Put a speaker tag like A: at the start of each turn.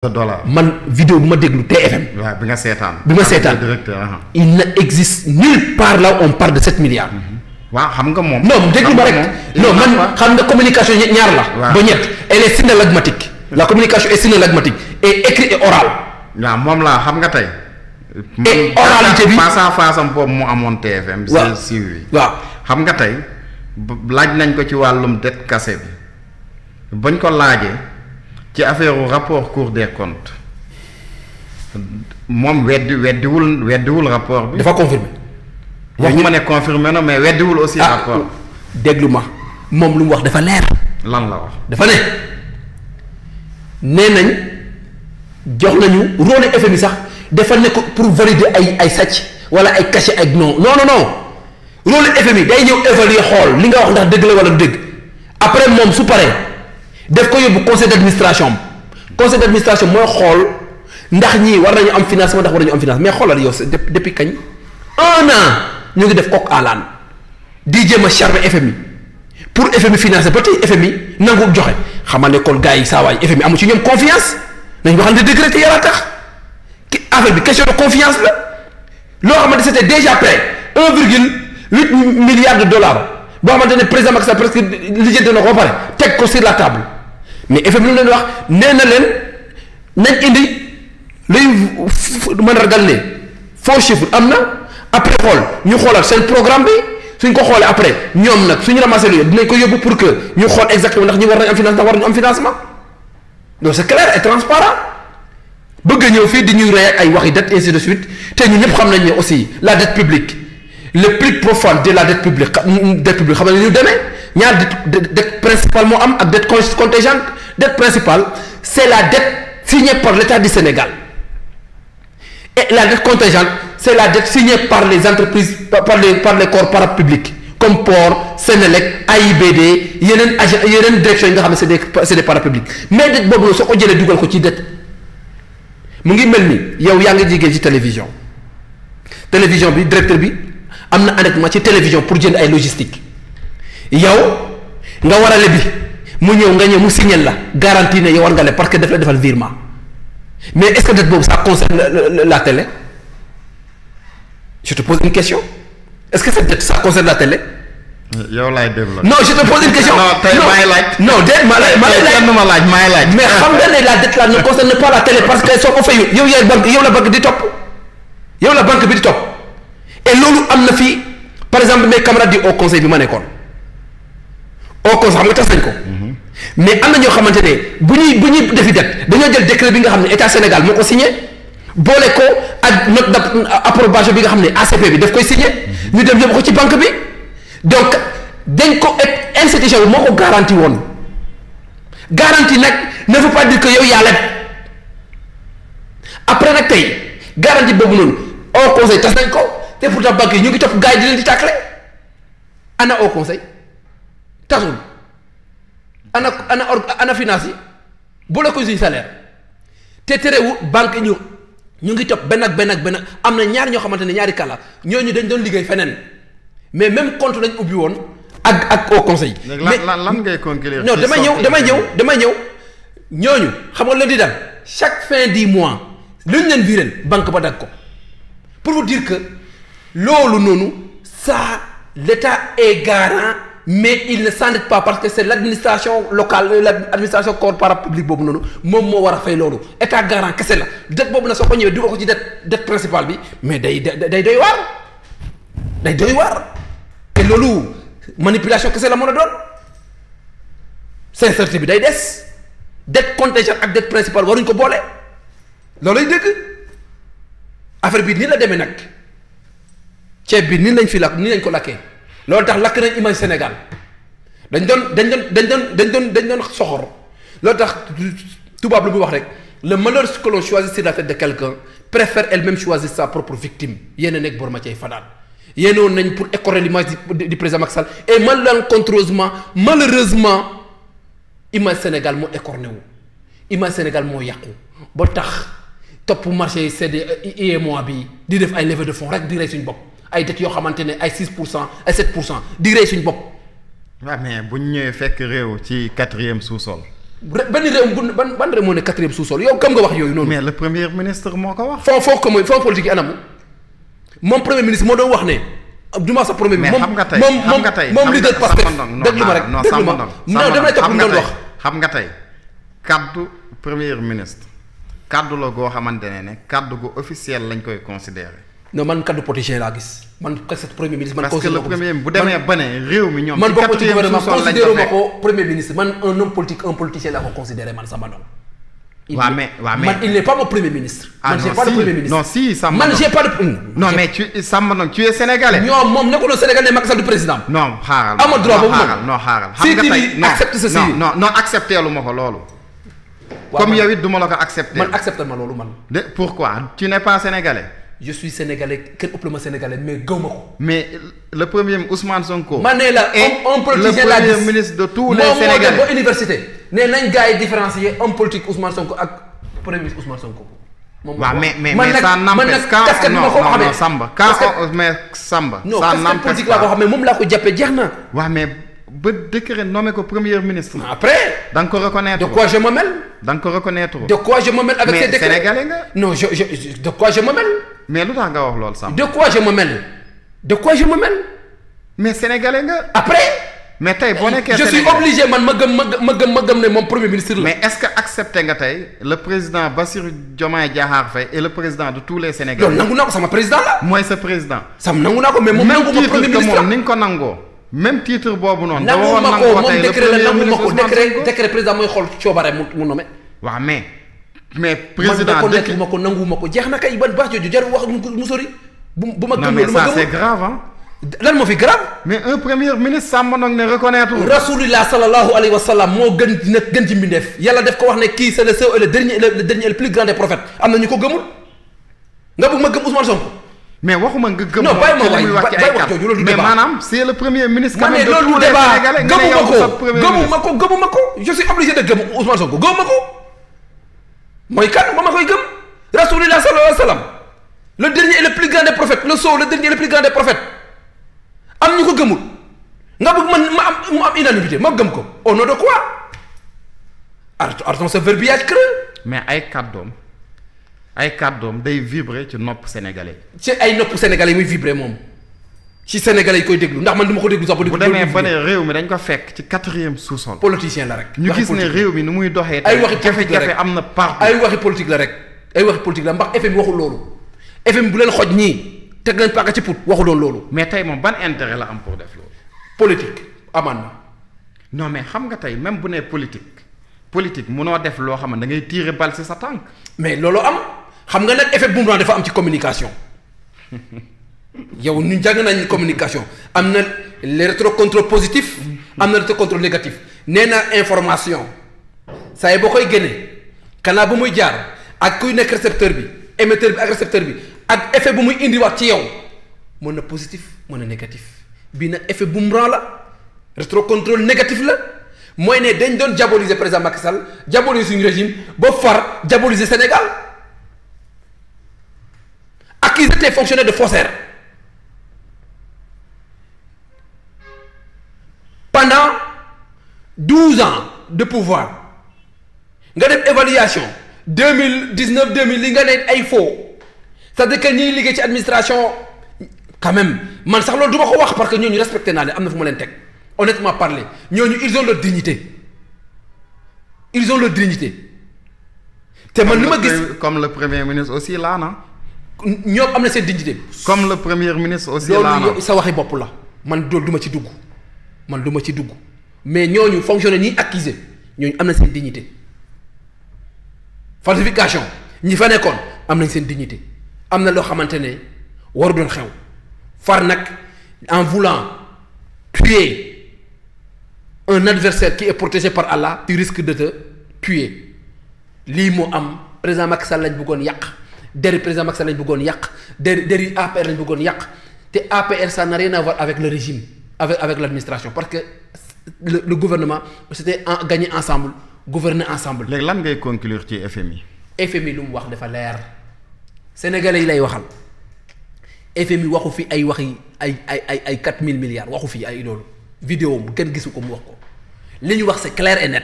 A: $.
B: man vidéo bu ma déglu TFM.
A: waaw bi nga seetaan.
B: directeur il n'existe nulle part là où on parle de 7 milliards.
A: waaw xam nga moom.
B: non déglu ma rek non man xam nga communication ñaar la.
A: waaw
B: ba ñett elle est synallagmatique. la communication est synallagmatique et écrit et oral.
A: waaw moom laa xam nga tey.
B: et oralité bi
A: face à face am boobu mu amoon TFM.
B: waaw
A: suivi.
B: waaw
A: xam nga tey laaj nañ ko ci wàllum dette cassée bi bañ ko laajee ci affaire rapport Cour des comptes moom weddiwul rapport bi.
B: dafa confirmé.
A: waxuma ne confirmé na mais weddiwul aussi rapport.
B: déglu ma moom lu mu wax dafa leer.
A: lan la wax.
B: dafa ne nee nañ jox nañu rôle FMI sax dafa ne ko pour valider ay sàcc wala ay cachet ay non rôle FMI day ñëw évaluer xool li nga wax ndax dëgg la wala dëgg après moom su paree def ko yóbbu conseil d'administration mooy xool ndax ñii war nañu am financement ndax war nañu am financement mais xoolal yow depuis kañ 1 an ñu ngi def coq à l'âne di jéem a charmer FMI pour FMI financer ba tey FMI nangu joxe xamal ne kon gars yi saa waay FMI amu ci ñoom confiance nañ waxante dëgg rek te yàlla tax affaire bi question de confiance la loo xamante c'était déjà prêt 1,8 milliard de dollars boo xamante ne président Macky Sall presque lijjanti na ko ba pare teg ko sur la table mais FMI lu leen wax nee na leen nañ indi luy mën a ragal ne faux chiffre am na après xool ñu xoolal seen programme bi suñ ko xoolee après ñoom nag suñu ramassé lu dinañ ko yóbbu pour que ñu xool exactement ndax ñi war nañ am finance ndax war nañu am financement donc c'est clair et transparent bëgg a ñëw fii di ñuy rey ak ay waxi dette ainsi de suite te ñu ñëpp xam nañ ne aussi la dette publique le plus profond de la dette publique xam nañ ñu demee ñaar dette principale moo am ak dette contingente dette principale c'est la dette signée par l'État du Sénégal et la dette contingente c'est la dette signée par les entreprises par les corps parapublics comme Port Sénélec AIBD yeneen agent yeneen directions yi nga xam ne c'est des parapublics mais dette boobu noonu soo ko jëlee dugal ko ci dette mu ngi mel ni yow yaa ngi jigéen ci télévision bi directeur bi am na endettement ci télévision pour jënd ay logistique yow nga war a lebi mu ñëw mu signal la garantie ne yow war nga leb parce que daf la defal virement mais est-ce que dette boobu ça concerne la télé je te pose une question est-ce que cette dette ça concerne la télé.
A: yow laay développé.
B: non je te pose une question.
A: non tey maay laaj.
B: non déet maay laaj mais xam nga ne la dette là ne concerne pas la télé parce que soo ko fayul yow yaay banque yow la banque di topp yow la banque bi di topp et loolu am na fii par exemple mes camarades du haut conseil bi ma nekkoon haut conseil xam nga tas nañ ko. mais am na ñoo xamante ne bu ñuy defi dette dañoo jël décret bi nga xam ne état Sénégal moo ko signé boole ko ak note d'approbation bi nga xam ne ACP bi daf koy signé ñu dem yóbbu ko ci banque bi donc dañ ko institution bi moo ko garanti woon garantie nag ne veut pas dire que yow yaa leb après nag tey garantie boobu noonu au conseil tas nañ ko te pourtant banque yi ñu ngi topp gars yi di leen di tàkkale ana au conseil tasul ana finance yi boole ko suñu salaire te terewul banque ñu ngi topp benn ak benn am na ñaar ñoo xamante ne ñaari kàlla ñooñu dañ doon liggéey feneen mais même compte lañ ubbi woon ak au conseil. mais
A: lan ngay conclure.
B: non damay ñëw ñooñu xam nga leen di dal chaque fin du mois lu ñu leen viréel banque ba dagg ko pour vous dire que loolu noonu ça l'État est garant mais il ne s'endette pas parce que c'est l'administration locale l'administration corps parapublic boobu noonu moom moo war a fay loolu État garant kese la dette boobu nag soo ko ñëwee dugal ko ci dette principale bi mais day doy waar te loolu manipulation kese la mën a doon sincérité bi day des dette contingente ak dette principale waruñ ko boole loolay dëgg affaire bi nii la demee nag ceeb bi nii lañ ko lakkee loolu tax lakk nañ image Sénégal dañ doon soxor loolu tax tubaab lu muy wax rek le malheur que l'on choisit sur la tête de quelqu'un préfère elle-même choisir sa propre victime yéen a nekk bor ma cay fanaan yéenoon nañ pour écorner l'image du président Macky Sall et malheureusement image Sénégal moo écorné wu image Sénégal moo yàqu ba tax topp marché yi CEDEAO bi di def ay levée de fonds rek di rey suñu bopp ay dettes yoo xamante ne ay 6% ay 7% di rey suñu bopp.
A: waaw mais bu ñu ñëwee fekk réew ci 4e sous-sol
B: benn réew ban réew moo ne quatrième sous-sol yow kam nga wax yooyu noonu.
A: mais le premier ministre moo ko wax.
B: fond politique yi anam moom premier ministre moo doon wax ne. du ma sa premier ministre
A: mais xam nga tey
B: moom leader Pastef déglu ma rek déglu ma non damay topp lu mu doon wax.
A: xam nga tey kaddu premier ministre kaddu la goo xamante ne kaddu gu officiel lañ koy considérer.
B: non man kaddu politicien laa gis man kese premier ministre. man
A: parce que le premier bu demee ba ne réew mi ñoom.
B: man bokk ci gouvernement considéré ma ko premier ministre man un homme politique un politicien laa ko considéré man Samba Ndong.
A: waaw mais
B: man il n'est pas mon premier ministre.
A: ah
B: man j'ai pas de premier ministre.
A: non si Samba
B: man j'ai pas de.
A: non mais tu Samba Ndong tu es sénégalais.
B: ñoom moom nekkul Sénégalais Macky Sall du président.
A: non xaaral
B: amoo droit boobu
A: non xaaral xam nga tey
B: accepte ceci
A: non accepté lu ma ko loolu. comme yow it du ma la ko accepté.
B: man accepté ma loolu man.
A: de pourquoi tu n'es pas sénégalais.
B: je suis sénégalais kenn ëpp la ma sénégalais mais gëw ma ko.
A: mais le premier Ousmane Sonko.
B: man ne la homme politicien
A: le premier ministre de tous les sénégalais
B: moom moo dem ba université. nee nañ gars yi différencier homme politique Ousmane Sonko ak premier ministre Ousmane Sonko.
A: moom waaw mais ça n'empêche quand non Samba quand mais Samba.
B: non casquette politique laa ko xam ne moom laa ko jàppee jeex na.
A: waaw mais ba décret nommé ko premier ministre.
B: après.
A: da nga ko reconnaître.
B: de quoi je me mêle.
A: da nga ko reconnaître.
B: de quoi je me mêle avec ces décrets.
A: mais sénégalais nga.
B: non de quoi je me mêle.
A: mais lu tax nga wax loolu Samba.
B: de quoi je me mêle. de quoi je me mêle.
A: mais sénégalais nga.
B: après.
A: mais tey boo nekkee
B: je suis obligé man ma gëm ne moom premier ministre la.
A: mais est-ce que accepté nga tey le président Bassirou Diomaye Diakhar Faye et le président de tous les Sénégalais.
B: loolu nangu naa ko sama président la.
A: mooy sa président.
B: sam nangu naa ko mais moom nangu ma premier ministre la
A: ni nga ko nangoo. même titre boobu noonu.
B: nangu ma ko moom décret la nangu ma ko décret président mooy xool coobare mu nommé.
A: waaw mais président
B: man reconnaître ma ko nangu ma ko jeex na kay ban baax jooju jarul wax mu sori. bu ma gëm
A: loolu ma gëm c'est grave hein.
B: lan moo fi grave.
A: mais un premier ministre Samba Ndong ne reconnaître.
B: rasulillah sallallahu alayhi wa sallam moo gën ci mbindeef yàlla def ko wax ne kii c'est le seul et le dernier et le plus grand des prophètes am na ñu ko gëmul nga bëgg ma gëm Ousmane Sonko.
A: mais waxuma nga gëm.
B: non bàyyi ma wax jooju loolu
A: mais maanaam c'est le premier ministre.
B: ma ne loolu débat gëmuma ko je suis obligé de gëm Ousmane Sonko gëmuma ko mooy kan ba ma koy gëm rasulillah sallallahu alayhi wa sallam le dernier et le plus grand des prophètes le seul le dernier et le plus grand des prophètes. am ñu ko gëmul nga bëgg man mu am unanimité ma gëm ko au nom de quoi arrêtons ce verbiage creux.
A: mais ay kàddoom day vibrer ci nopp sénégalais.
B: ci ay nopp sénégalais muy vibrer moom ci sénégalais yi koy déglu ndax man du ma ko déglu sax.
A: bu demee ba ne réew mi dañ ko fekk ci 4e sous-sol.
B: politicien la rek.
A: ñu gis ne réew mi nu muy doxee.
B: ay waxi politique la rek
A: jafe-jafe am na partout.
B: ay waxi politique la rek ay waxi politique la ndax FM waxul loolu FM bu leen xoj ñii. teg leen paaka ci put waxu doon loolu.
A: mais tey moom ban intérêt la am pour def loolu.
B: politique amaan na.
A: non mais xam nga tey même bu nee politique munoo def loo xam ne da ngay tirer balle ci sa tànk.
B: mais loolu am xam nga nag effet bu mu dafa am ci communication yow ñu jàng nañ communication am na les rétrocontrôles positifs am na rétrocontrôle négatif nee na information saa yi boo koy génnee canal bu muy jaar ak kuy nekk récepteur bi émetteur bi ak récepteur bi. ak effet bu muy indiwaat ci yow mën na positif mën na négatif bii nag effet boomerang la rétrocontrôle négatif la mooy ne dañ doon diaboliser président Macky Sall diaboliser suñu régime ba far diaboliser Sénégal ak ils étaient fonctionnaires de faussaires pendant 12 ans de pouvoir nga def évaluation 2019 2000 li nga ne ay faux. c'est-à-dire que ñiy liggéey ci administration quand même man sax loolu du ma ko wax parce que ñooñu respecté naa leen am na fu ma leen teg honnêtement parler ñooñu ils ont leur dignité te man li ma gis
A: comme le premier ministre aussi là na.
B: ñoom am na seen dignité.
A: comme le premier ministre aussi là na
B: loolu sa waxi bopp la man loolu du ma ci dugg mais ñooñu fonctionnaire ñiy accusé ñooñu am na seen dignité falsification ñi fa nekkoon am nañ seen dignité. am na loo xamante ne waru doon xew far nag en voulant tuer un adversaire qui est protégé par Allah tu risques de te tuer lii moo am président Macky Sall lañ bëggoon yàq deri président Macky Sall lañ bëggoon yàq deri APR lañ bëggoon yàq te APR ça n'a rien à voir avec le régime avec l'administration parce que le gouvernement c'était gagné ensemble gouverner ensemble.
A: léegi lan ngay conclure ci FMI.
B: FMI lu mu wax dafa leer. Sénégalais yi lay waxal FMI waxu fi ay waxi ay 4000 milliards waxu fi ay loolu vidéo mu kenn gisu ko mu wax ko li ñu wax c'est clair et net